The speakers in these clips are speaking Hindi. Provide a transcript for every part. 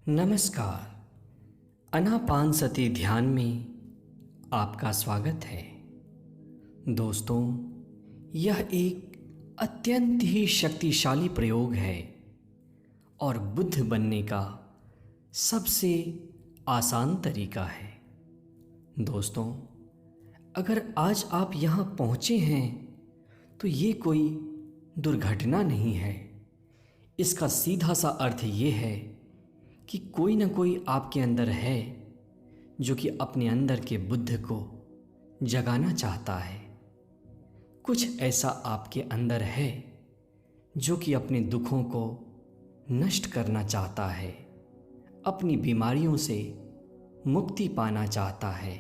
नमस्कार। आनापानसति ध्यान में आपका स्वागत है। दोस्तों, यह एक अत्यंत ही शक्तिशाली प्रयोग है और बुद्ध बनने का सबसे आसान तरीका है। दोस्तों, अगर आज आप यहाँ पहुँचे हैं तो ये कोई दुर्घटना नहीं है। इसका सीधा सा अर्थ ये है कि कोई ना कोई आपके अंदर है जो कि अपने अंदर के बुद्ध को जगाना चाहता है। कुछ ऐसा आपके अंदर है जो कि अपने दुखों को नष्ट करना चाहता है, अपनी बीमारियों से मुक्ति पाना चाहता है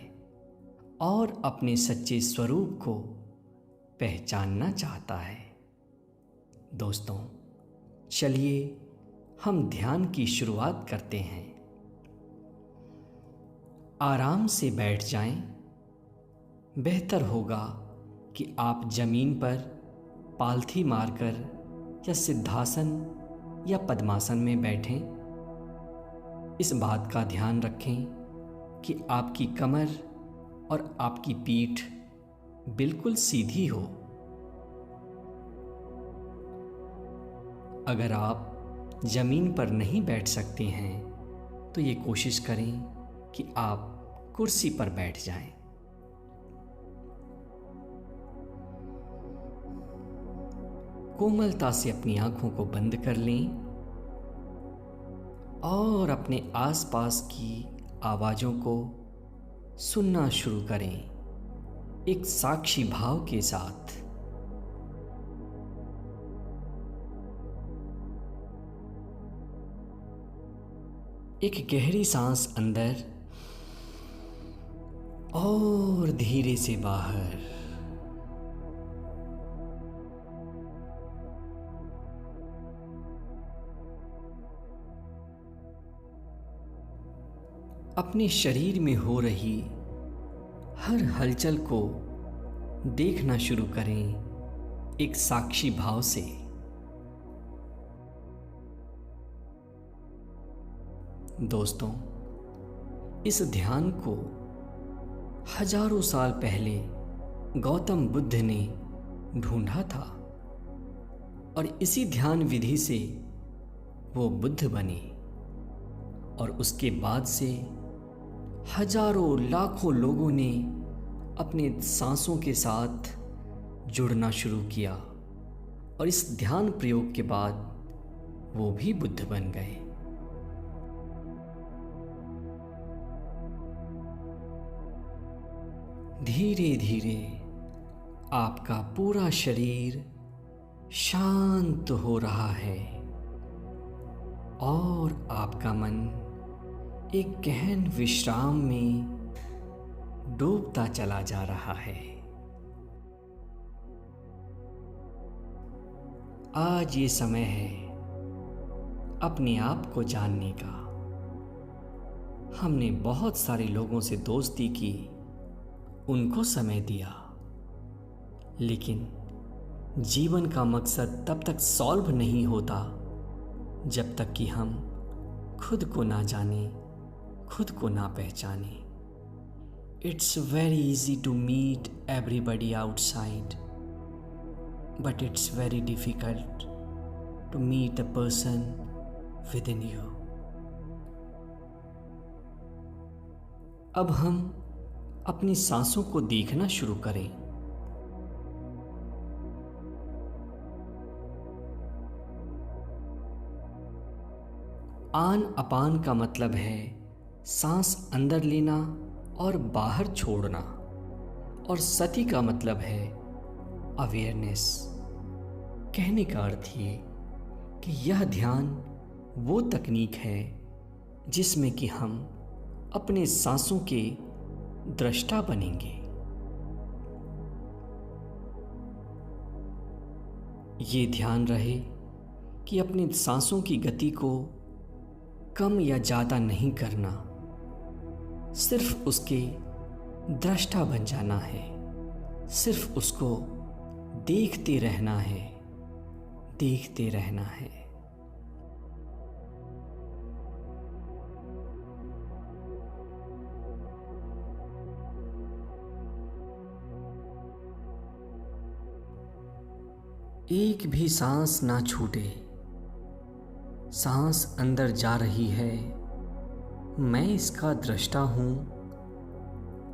और अपने सच्चे स्वरूप को पहचानना चाहता है। दोस्तों, चलिए हम ध्यान की शुरुआत करते हैं। आराम से बैठ जाएं। बेहतर होगा कि आप जमीन पर पालथी मारकर या सिद्धासन या पद्मासन में बैठें। इस बात का ध्यान रखें कि आपकी कमर और आपकी पीठ बिल्कुल सीधी हो। अगर आप जमीन पर नहीं बैठ सकते हैं तो ये कोशिश करें कि आप कुर्सी पर बैठ जाएं। कोमलता से अपनी आंखों को बंद कर लें और अपने आसपास की आवाजों को सुनना शुरू करें एक साक्षी भाव के साथ। एक गहरी सांस अंदर और धीरे से बाहर। अपने शरीर में हो रही हर हलचल को देखना शुरू करें एक साक्षी भाव से। दोस्तों, इस ध्यान को हजारों साल पहले गौतम बुद्ध ने ढूंढा था और इसी ध्यान विधि से वो बुद्ध बने और उसके बाद से हजारों लाखों लोगों ने अपने सांसों के साथ जुड़ना शुरू किया और इस ध्यान प्रयोग के बाद वो भी बुद्ध बन गए। धीरे धीरे आपका पूरा शरीर शांत हो रहा है और आपका मन एक गहन विश्राम में डूबता चला जा रहा है। आज ये समय है अपने आप को जानने का। हमने बहुत सारे लोगों से दोस्ती की, उनको समय दिया, लेकिन जीवन का मकसद तब तक सॉल्व नहीं होता जब तक कि हम खुद को ना जाने, खुद को ना पहचाने। It's very easy to meet everybody outside, but it's very difficult to meet a person within you. अब हम अपनी सांसों को देखना शुरू करें। आन अपान का मतलब है सांस अंदर लेना और बाहर छोड़ना, और सति का मतलब है अवेयरनेस। कहने का अर्थ ये कि यह ध्यान वो तकनीक है जिसमें कि हम अपने सांसों के दृष्टा बनेंगे। ये ध्यान रहे कि अपनी सांसों की गति को कम या ज़्यादा नहीं करना, सिर्फ उसके दृष्टा बन जाना है, सिर्फ उसको देखते रहना है, देखते रहना है। एक भी सांस ना छूटे। सांस अंदर जा रही है, मैं इसका दृष्टा हूँ,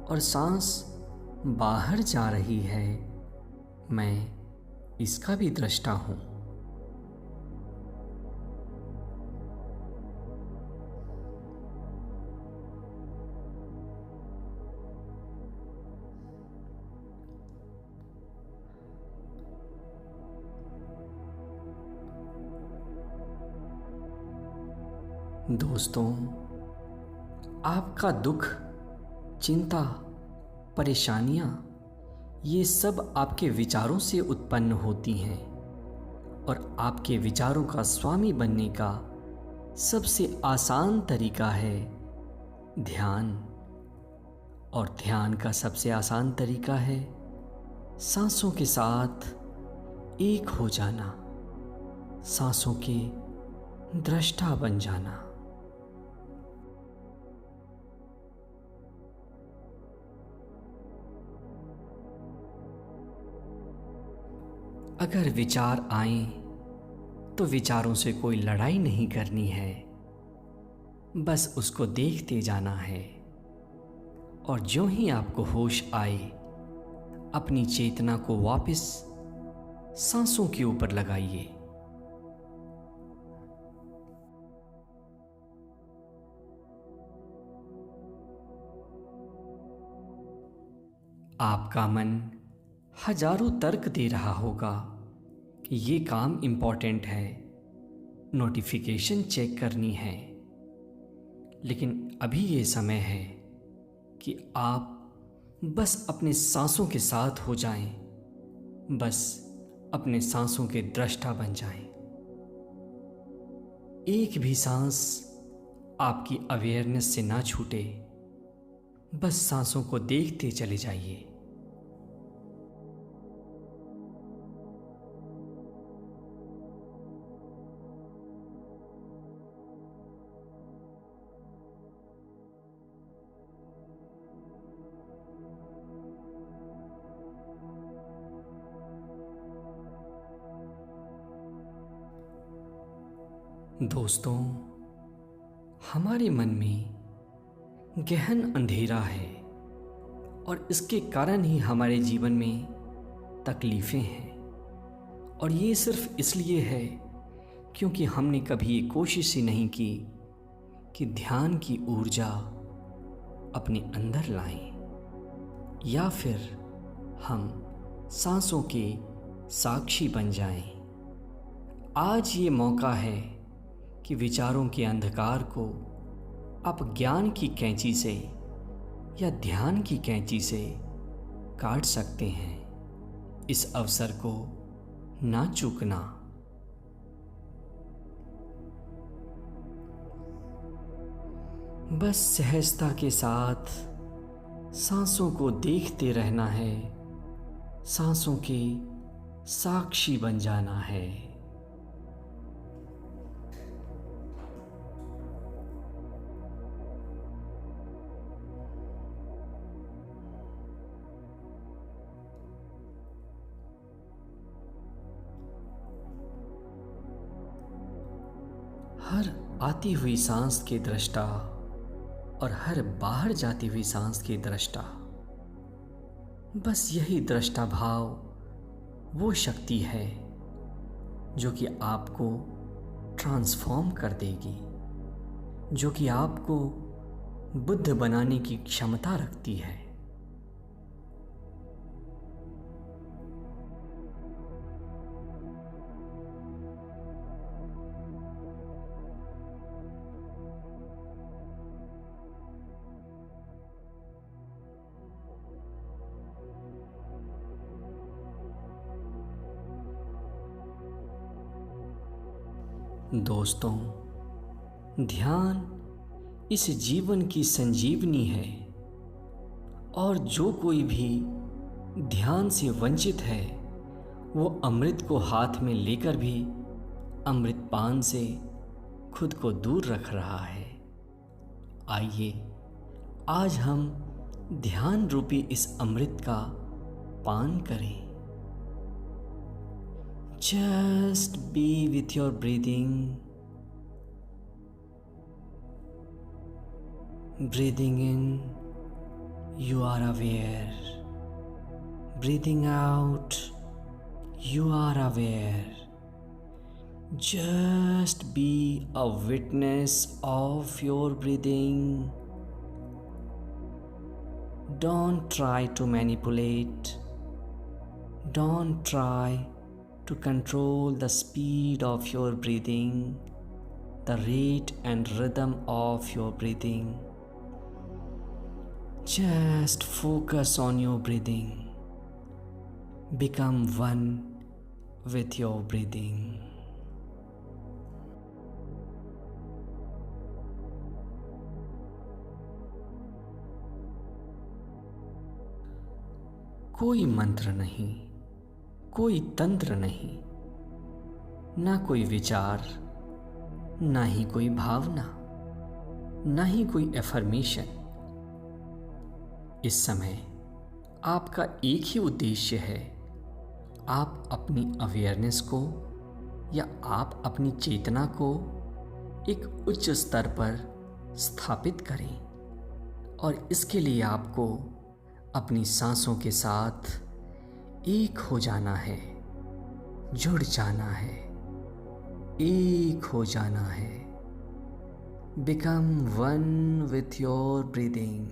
और सांस बाहर जा रही है, मैं इसका भी दृष्टा हूँ। दोस्तों, आपका दुख, चिंता, परेशानियां, ये सब आपके विचारों से उत्पन्न होती हैं, और आपके विचारों का स्वामी बनने का सबसे आसान तरीका है ध्यान। और ध्यान का सबसे आसान तरीका है सांसों के साथ एक हो जाना, सांसों के दृष्टा बन जाना। अगर विचार आएं तो विचारों से कोई लड़ाई नहीं करनी है, बस उसको देखते जाना है। और जो ही आपको होश आए, अपनी चेतना को वापस सांसों के ऊपर लगाइए। आपका मन हजारों तर्क दे रहा होगा कि ये काम इम्पोर्टेंट है, नोटिफिकेशन चेक करनी है, लेकिन अभी ये समय है कि आप बस अपने सांसों के साथ हो जाएं, बस अपने सांसों के दृष्टा बन जाएं। एक भी सांस आपकी अवेयरनेस से ना छूटे, बस सांसों को देखते चले जाइए। दोस्तों, हमारे मन में गहन अंधेरा है, और इसके कारण ही हमारे जीवन में तकलीफ़ें हैं। और ये सिर्फ इसलिए है क्योंकि हमने कभी ये कोशिश ही नहीं की कि ध्यान की ऊर्जा अपने अंदर लाएं, या फिर हम सांसों के साक्षी बन जाएं। आज ये मौका है कि विचारों के अंधकार को आप ज्ञान की कैंची से या ध्यान की कैंची से काट सकते हैं। इस अवसर को ना चूकना। बस सहजता के साथ सांसों को देखते रहना है, सांसों के साक्षी बन जाना है। हर आती हुई सांस के दृष्टा और हर बाहर जाती हुई सांस के दृष्टा, बस यही दृष्टा भाव वो शक्ति है जो कि आपको ट्रांसफॉर्म कर देगी, जो कि आपको बुद्ध बनाने की क्षमता रखती है। दोस्तों, ध्यान इस जीवन की संजीवनी है, और जो कोई भी ध्यान से वंचित है वो अमृत को हाथ में लेकर भी अमृतपान से खुद को दूर रख रहा है। आइए आज हम ध्यान रूपी इस अमृत का पान करें। Just be with your breathing. Breathing in, you are aware. Breathing out, you are aware. Just be a witness of your breathing. Don't try to manipulate. Don't try to control the speed of your breathing, the rate and rhythm of your breathing. Just focus on your breathing. Become one with your breathing. कोई मंत्र नहीं, कोई तंत्र नहीं, ना कोई विचार, ना ही कोई भावना, ना ही कोई एफर्मेशन। इस समय आपका एक ही उद्देश्य है, आप अपनी अवेयरनेस को या आप अपनी चेतना को एक उच्च स्तर पर स्थापित करें और इसके लिए आपको अपनी सांसों के साथ एक हो जाना है, जुड़ जाना है, एक हो जाना है। Become one with your breathing.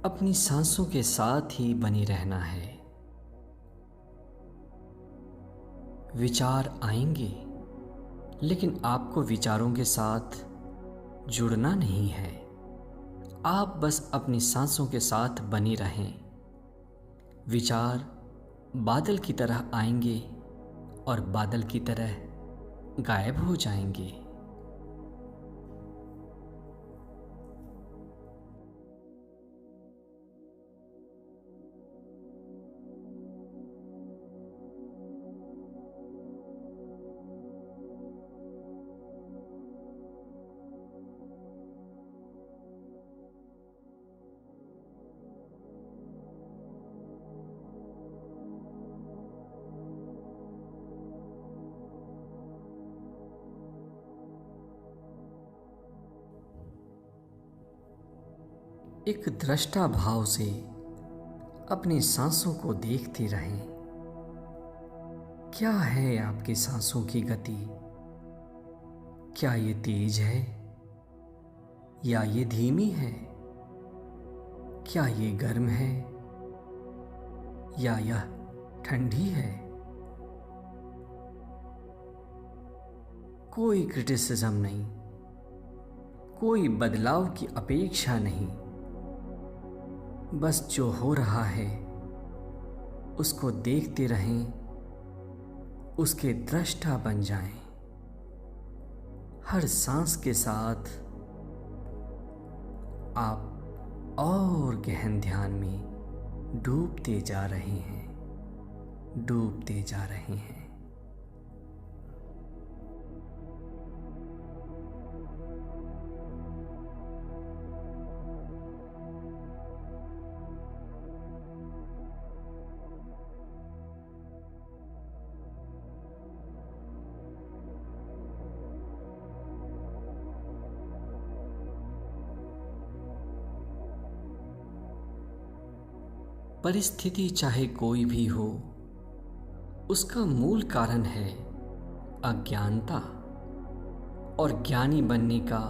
अपनी सांसों के साथ ही बने रहना है। विचार आएंगे, लेकिन आपको विचारों के साथ जुड़ना नहीं है। आप बस अपनी सांसों के साथ बने रहें। विचार बादल की तरह आएंगे और बादल की तरह गायब हो जाएंगे। एक दृष्टा भाव से अपनी सांसों को देखते रहें। क्या है आपकी सांसों की गति? क्या ये तेज है या ये धीमी है? क्या ये गर्म है या यह ठंडी है? कोई क्रिटिसिज्म नहीं, कोई बदलाव की अपेक्षा नहीं। बस जो हो रहा है उसको देखते रहें, उसके दृष्टा बन जाएं। हर सांस के साथ आप और गहन ध्यान में डूबते जा रहे हैं, डूबते जा रहे हैं। परिस्थिति चाहे कोई भी हो, उसका मूल कारण है अज्ञानता। और ज्ञानी बनने का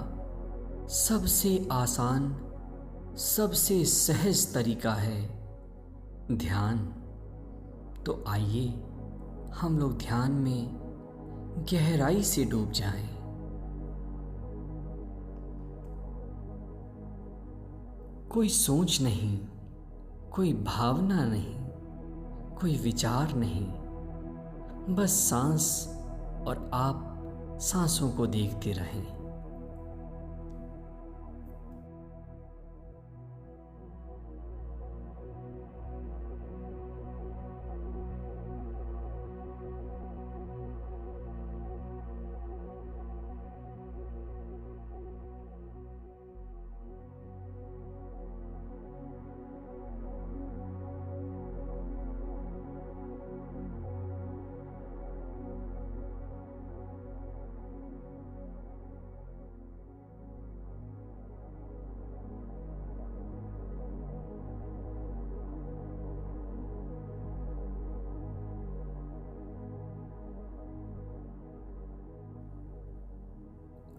सबसे आसान, सबसे सहज तरीका है ध्यान। तो आइए हम लोग ध्यान में गहराई से डूब जाएं। कोई सोच नहीं, कोई भावना नहीं, कोई विचार नहीं, बस सांस और आप सांसों को देखते रहें।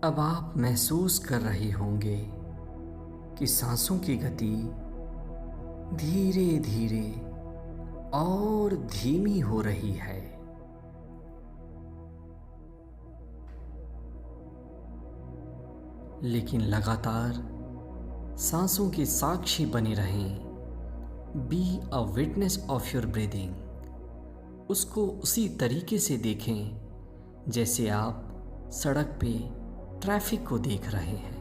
अब आप महसूस कर रहे होंगे कि सांसों की गति धीरे धीरे और धीमी हो रही है। लेकिन लगातार सांसों के साक्षी बने रहें। Be a witness of your breathing. उसको उसी तरीके से देखें जैसे आप सड़क पे ट्रैफिक को देख रहे हैं।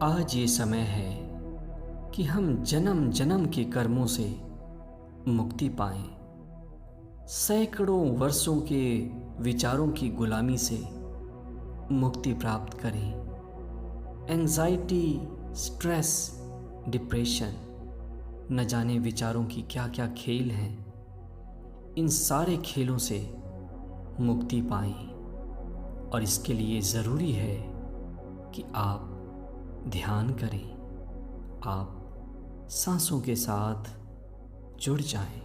आज ये समय है कि हम जन्म जन्म के कर्मों से मुक्ति पाएं, सैकड़ों वर्षों के विचारों की गुलामी से मुक्ति प्राप्त करें। एंजाइटी, स्ट्रेस, डिप्रेशन, न जाने विचारों की क्या क्या खेल हैं, इन सारे खेलों से मुक्ति पाएं। और इसके लिए ज़रूरी है कि आप ध्यान करें, आप सांसों के साथ जुड़ जाएं।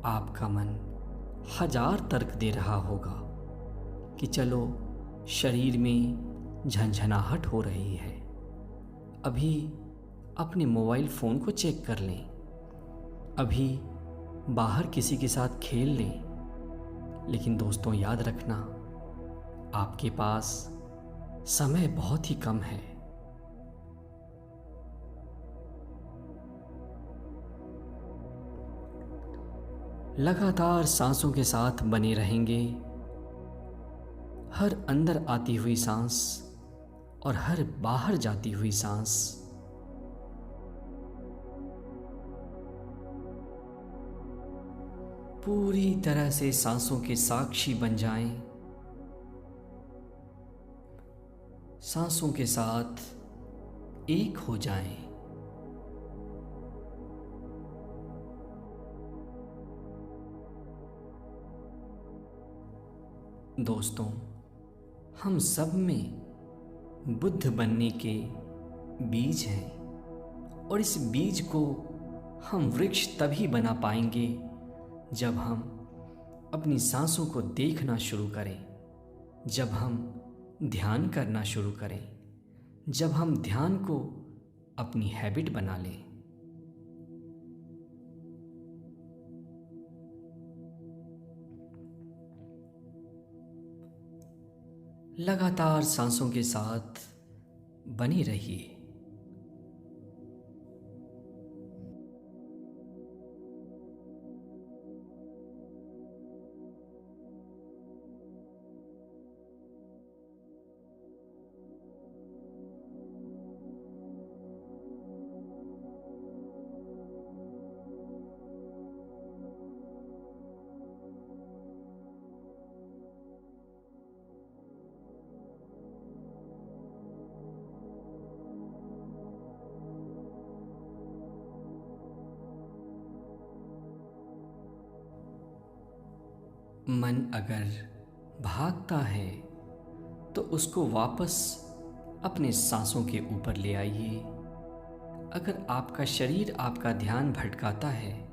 आपका मन हजार तर्क दे रहा होगा कि चलो शरीर में झंझनाहट हो रही है, अभी अपने मोबाइल फ़ोन को चेक कर लें, अभी बाहर किसी के साथ खेल लें। लेकिन दोस्तों याद रखना, आपके पास समय बहुत ही कम है। लगातार सांसों के साथ बने रहेंगे। हर अंदर आती हुई सांस और हर बाहर जाती हुई सांस पूरी तरह से सांसों के साक्षी बन जाएं। सांसों के साथ एक हो जाएं। दोस्तों, हम सब में बुद्ध बनने के बीज हैं और इस बीज को हम वृक्ष तभी बना पाएंगे जब हम अपनी सांसों को देखना शुरू करें, जब हम ध्यान करना शुरू करें, जब हम ध्यान को अपनी हैबिट बना लें। लगातार सांसों के साथ बने रहिए। मन अगर भागता है तो उसको वापस अपने सांसों के ऊपर ले आइए। अगर आपका शरीर आपका ध्यान भटकाता है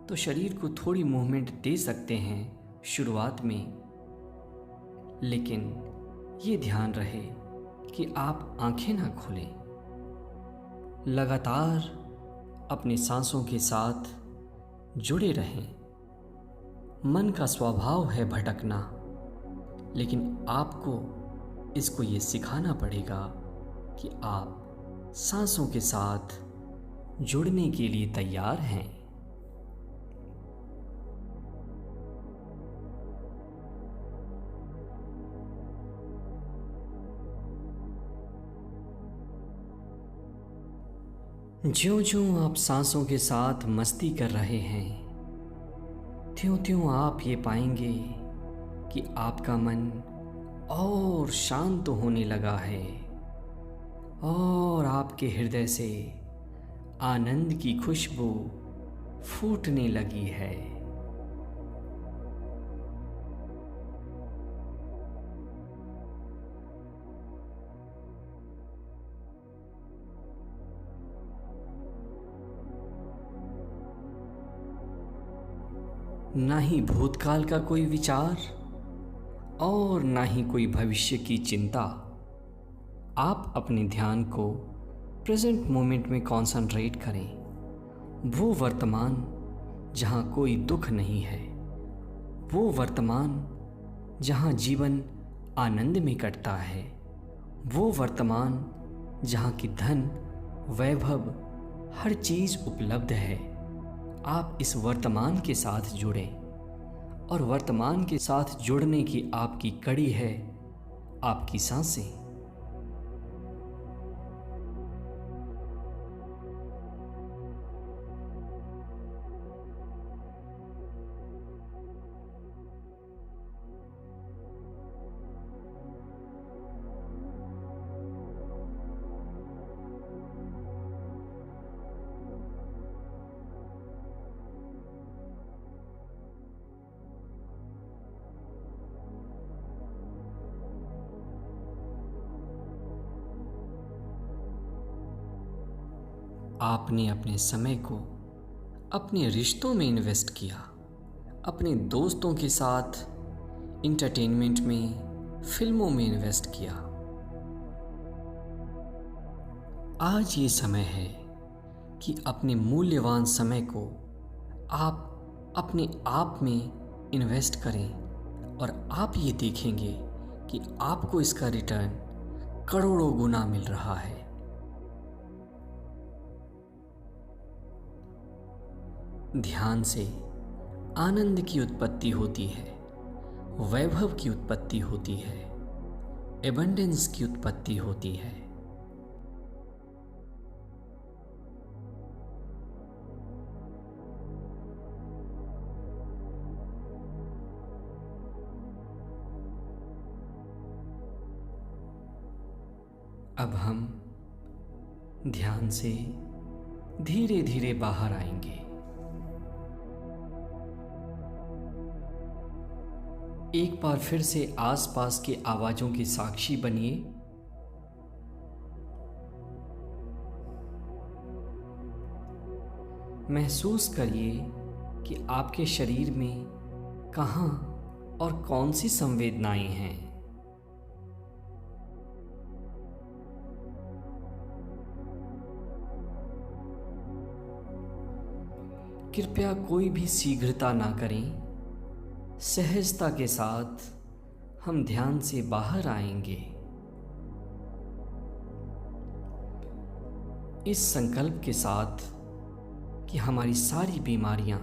तो शरीर को थोड़ी मूवमेंट दे सकते हैं शुरुआत में, लेकिन ये ध्यान रहे कि आप आंखें ना खोलें। लगातार अपनी सांसों के साथ जुड़े रहें। मन का स्वभाव है भटकना, लेकिन आपको इसको ये सिखाना पड़ेगा कि आप सांसों के साथ जुड़ने के लिए तैयार हैं। ज्यों-ज्यों आप सांसों के साथ मस्ती कर रहे हैं, त्यों-त्यों आप ये पाएंगे कि आपका मन और शांत होने लगा है और आपके हृदय से आनंद की खुशबू फूटने लगी है। ना ही भूतकाल का कोई विचार और ना ही कोई भविष्य की चिंता। आप अपने ध्यान को प्रेजेंट मोमेंट में कॉन्सेंट्रेट करें। वो वर्तमान जहाँ कोई दुख नहीं है, वो वर्तमान जहाँ जीवन आनंद में कटता है, वो वर्तमान जहाँ की धन, वैभव, हर चीज़ उपलब्ध है। आप इस वर्तमान के साथ जुड़ें और वर्तमान के साथ जुड़ने की आपकी कड़ी है आपकी सांसें। आपने अपने समय को अपने रिश्तों में इन्वेस्ट किया, अपने दोस्तों के साथ इंटरटेनमेंट में, फिल्मों में इन्वेस्ट किया। आज ये समय है कि अपने मूल्यवान समय को आप अपने आप में इन्वेस्ट करें और आप ये देखेंगे कि आपको इसका रिटर्न करोड़ों गुना मिल रहा है। ध्यान से आनंद की उत्पत्ति होती है, वैभव की उत्पत्ति होती है, एबंडेंस की उत्पत्ति होती है। अब हम ध्यान से धीरे धीरे बाहर आएंगे। एक बार फिर से आसपास की आवाजों के साक्षी बनिए। महसूस करिए कि आपके शरीर में कहाँ और कौन सी संवेदनाएं हैं। कृपया कोई भी शीघ्रता ना करें। सहजता के साथ हम ध्यान से बाहर आएंगे। इस संकल्प के साथ कि हमारी सारी बीमारियां,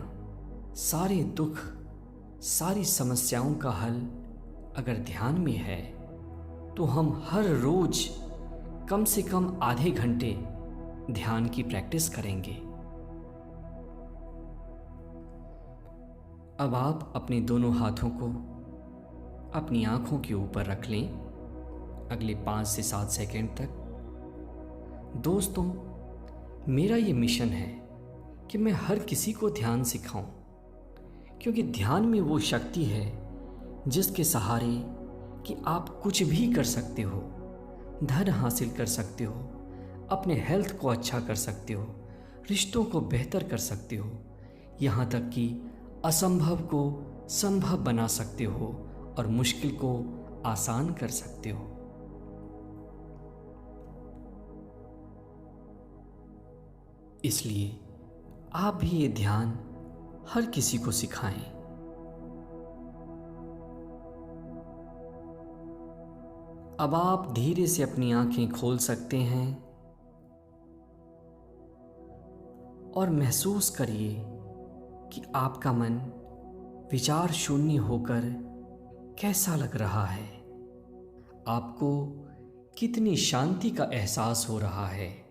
सारे दुख, सारी समस्याओं का हल अगर ध्यान में है तो हम हर रोज कम से कम आधे घंटे ध्यान की प्रैक्टिस करेंगे। अब आप अपने दोनों हाथों को अपनी आंखों के ऊपर रख लें अगले 5 से 7 सेकंड तक। दोस्तों, मेरा ये मिशन है कि मैं हर किसी को ध्यान सिखाऊं, क्योंकि ध्यान में वो शक्ति है जिसके सहारे कि आप कुछ भी कर सकते हो, धन हासिल कर सकते हो, अपने हेल्थ को अच्छा कर सकते हो, रिश्तों को बेहतर कर सकते हो, यहाँ तक कि असंभव को संभव बना सकते हो और मुश्किल को आसान कर सकते हो। इसलिए आप भी ये ध्यान हर किसी को सिखाएं। अब आप धीरे से अपनी आंखें खोल सकते हैं और महसूस करिए कि आपका मन विचार शून्य होकर कैसा लग रहा है। आपको कितनी शांति का एहसास हो रहा है।